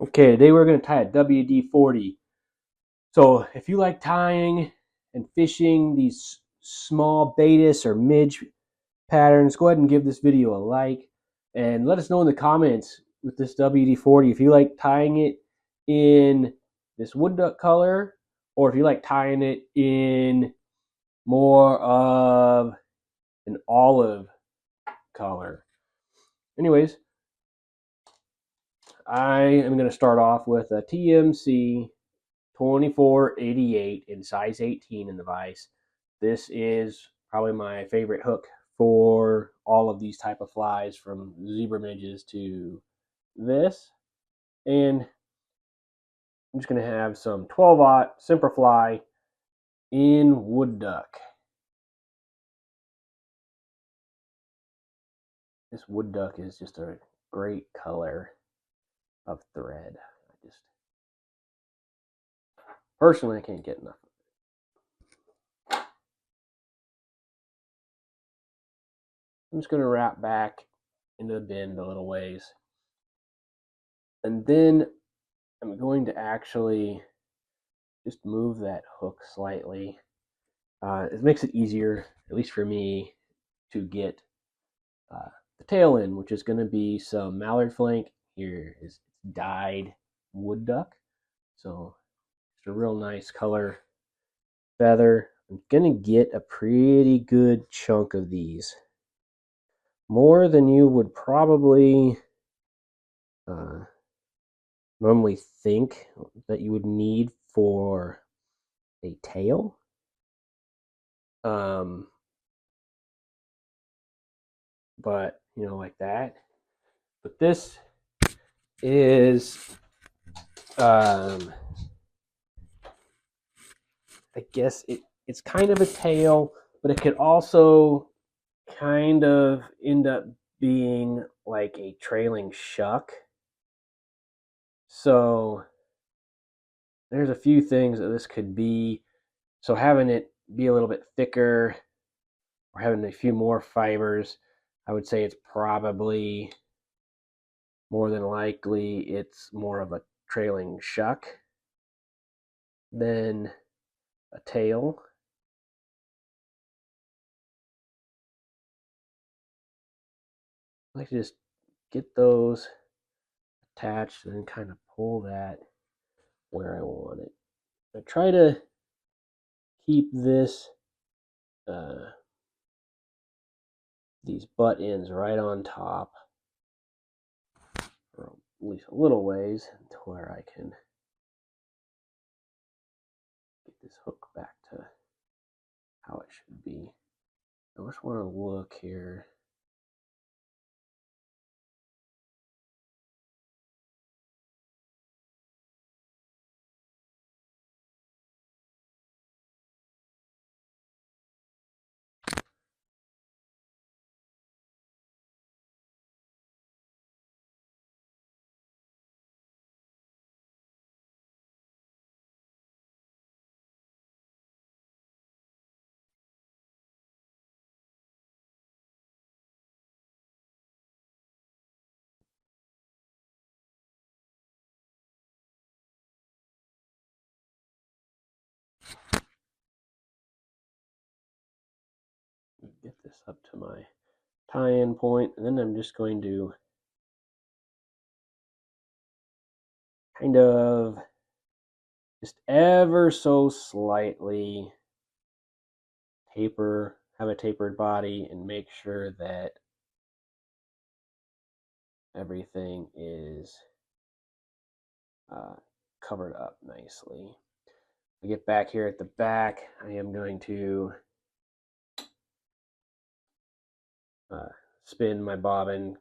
Okay, today we're going to tie a WD-40. So if you like tying and fishing these small baetis or midge patterns, go ahead and give this video a like. And let us know in the comments with this WD-40 if you like tying it in this wood duck color, or if you like tying it in more of an olive color. Anyways, I am going to start off with a TMC 2488 in size 18 in the vise. This is probably my favorite hook for all of these type of flies, from zebra midges to this. And I'm just going to have some 12-aught Semperfli in wood duck. This wood duck is just a great color of thread. Personally, I can't get enough. I'm just going to wrap back into the bend a little ways. And then I'm going to actually just move that hook slightly. It makes it easier, at least for me, to get the tail in, which is going to be some mallard flank. Here is dyed wood duck. So it's a real nice color feather. I'm going to get a pretty good chunk of these. More than you would probably normally think that you would need for a tail. But you know, like that. But this is I guess it's kind of a tail, but it could also kind of end up being like a trailing shuck. So there's a few things that this could be. So having it be a little bit thicker or having a few more fibers, I would say it's probably more than likely it's more of a trailing shuck than a tail. I like to just get those attached and then kind of pull that where I want it. I try to keep this these butt ends right on top, or at least a little ways, to where I can get this hook back to how it should be. I just want to look here. Get this up to my tie-in point, and then I'm just going to kind of just ever so slightly have a tapered body, and make sure that everything is covered up nicely. I get back here at the back, I am going to spin my bobbin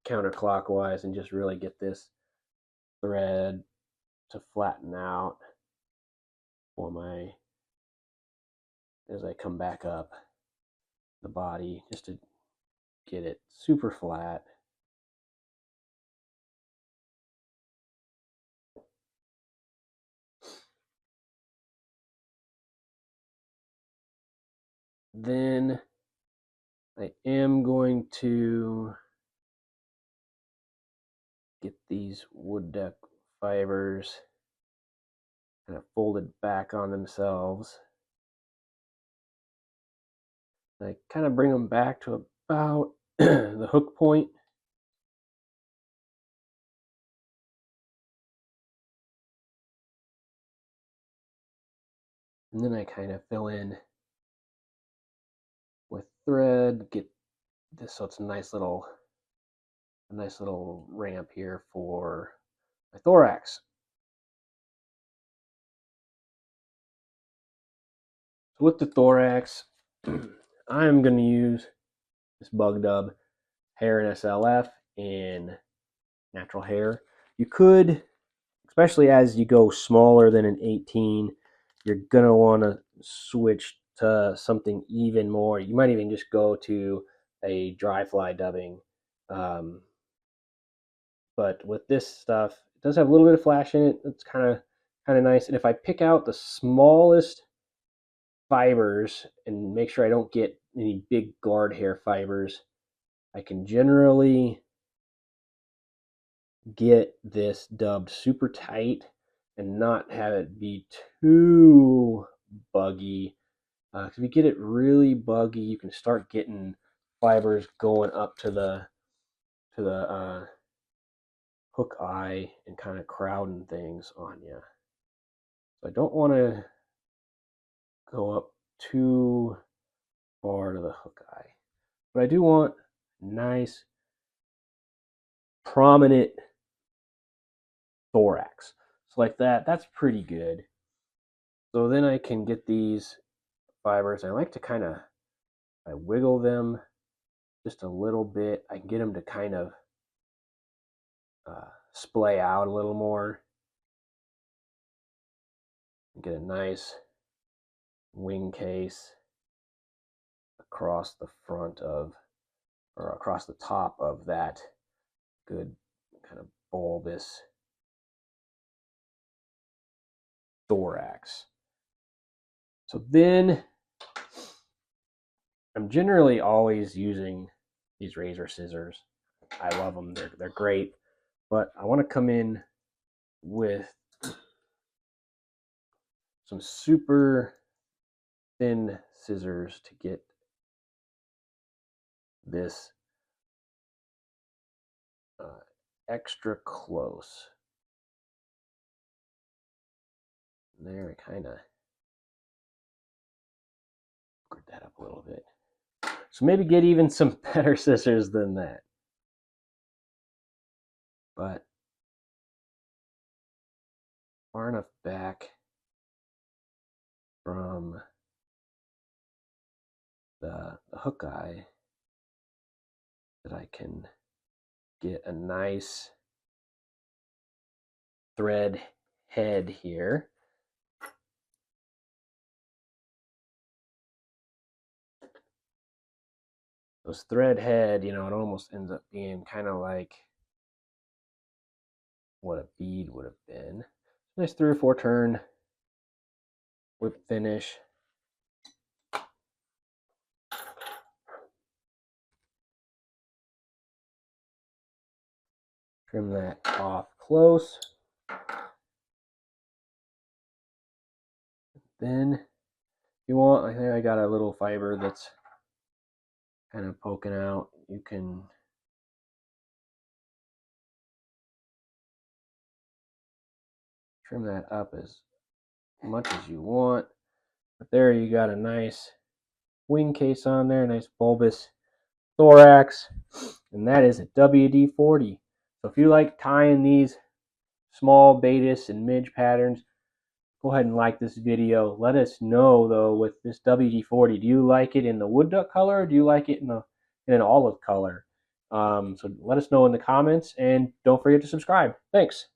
counterclockwise and just really get this thread to flatten out for my, as I come back up the body, just to get it super flat. Then I am going to get these wood duck fibers kind of folded back on themselves. I kind of bring them back to about the hook point. And then I kind of fill in with thread, get this so it's a nice little ramp here for my thorax. So with the thorax, I'm going to use this bug dub Hare and SLF in natural hair. You could, especially as you go smaller than an 18, you're going to want to switch to something even more. You might even just go to a dry fly dubbing. But with this stuff, it does have a little bit of flash in it. It's kind of nice. And if I pick out the smallest fibers and make sure I don't get any big guard hair fibers, I can generally get this dubbed super tight and not have it be too buggy. If you get it really buggy, you can start getting fibers going up to the hook eye and kind of crowding things on you. So I don't want to go up too far to the hook eye, but I do want nice prominent thorax. So like that, that's pretty good. So then I can get these fibers. I like to kind of, I wiggle them just a little bit. I can get them to kind of splay out a little more. Get a nice Wingcase across the front of, or across the top of that good kind of bulbous thorax. So then I'm generally always using these razor scissors. I love them. They're great. But I want to come in with some super thin scissors to get this extra close. There, I kind of screwed that up a little bit. So maybe get even some better scissors than that. But far enough back from the hook eye that I can get a nice thread head here. Those thread head, you know, it almost ends up being kind of like what a bead would have been. Nice 3 or 4 turn whip finish. Trim that off close. Then if you want, I think I got a little fiber that's kind of poking out. You can trim that up as much as you want. But there you got a nice Wingcase on there, nice bulbous thorax, and that is a WD-40. So if you like tying these small baetis and midge patterns, go ahead and like this video. Let us know though with this WD-40, do you like it in the wood duck color, or do you like it in an olive color? So let us know in the comments, and don't forget to subscribe. Thanks.